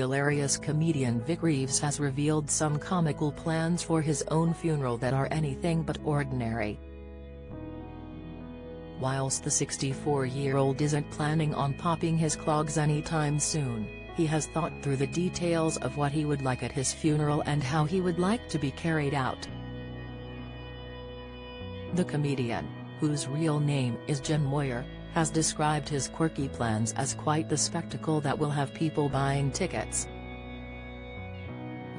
hilarious comedian Vic Reeves has revealed some comical plans for his own funeral that are anything but ordinary. Whilst the 64-year-old isn't planning on popping his clogs anytime soon, he has thought through the details of what he would like at his funeral and how he would like to be carried out. The comedian, whose real name is Jim Moyer, has described his quirky plans as quite the spectacle that will have people buying tickets.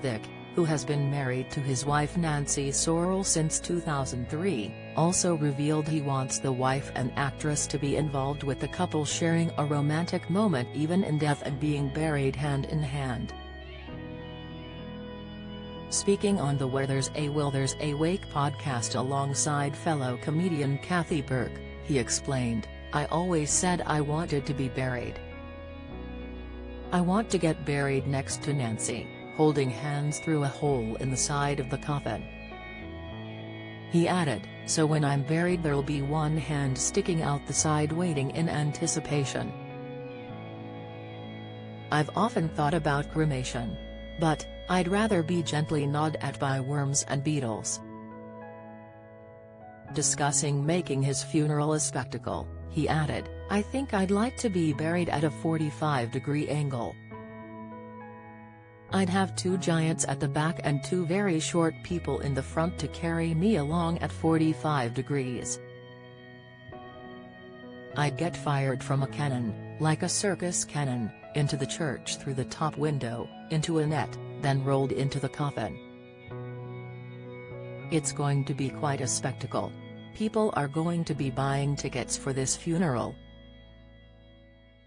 Vic, who has been married to his wife Nancy Sorrell since 2003, also revealed he wants the wife and actress to be involved with the couple sharing a romantic moment even in death and being buried hand in hand. Speaking on the Where There's a Will There's a Wake podcast alongside fellow comedian Kathy Burke, he explained, "I always said I wanted to be buried. I want to get buried next to Nancy, holding hands through a hole in the side of the coffin." He added, "So when I'm buried there'll be one hand sticking out the side waiting in anticipation." "I've often thought about cremation. But, I'd rather be gently gnawed at by worms and beetles." Discussing making his funeral a spectacle, he added, "I think I'd like to be buried at a 45-degree angle. I'd have two giants at the back and two very short people in the front to carry me along at 45 degrees. I'd get fired from a cannon, like a circus cannon, into the church through the top window, into a net, then rolled into the coffin. It's going to be quite a spectacle. People are going to be buying tickets for this funeral.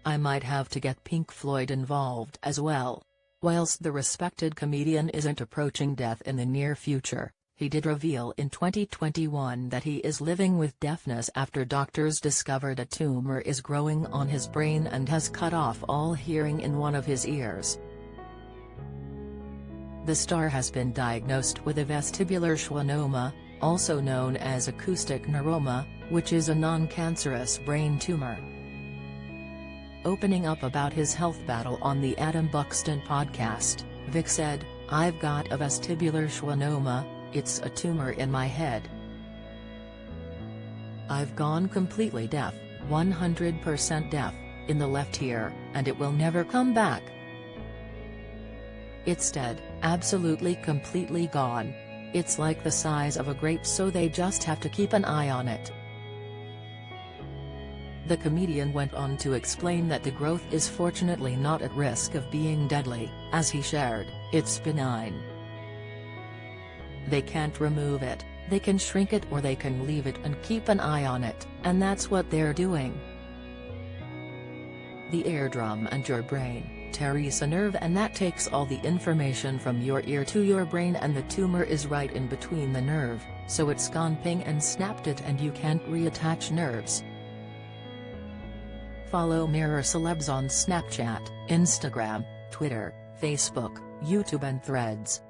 I might have to get Pink Floyd involved as well." Whilst the respected comedian isn't approaching death in the near future, he did reveal in 2021 that he is living with deafness after doctors discovered a tumor is growing on his brain and has cut off all hearing in one of his ears. The star has been diagnosed with a vestibular schwannoma, also known as acoustic neuroma, which is a non-cancerous brain tumor. Opening up about his health battle on the Adam Buxton podcast, Vic said, "I've got a vestibular schwannoma, it's a tumor in my head. I've gone completely deaf, 100% deaf, in the left ear, and it will never come back. It's dead, absolutely completely gone. It's like the size of a grape, so they just have to keep an eye on it." The comedian went on to explain that the growth is fortunately not at risk of being deadly, as he shared, "It's benign. They can't remove it, they can shrink it or they can leave it and keep an eye on it, and that's what they're doing. The eardrum and your brain, Teresa nerve, and that takes all the information from your ear to your brain, and the tumor is right in between the nerve, so it's gone ping and snapped it and you can't reattach nerves." Follow Mirror Celebs on Snapchat, Instagram, Twitter, Facebook, YouTube and Threads.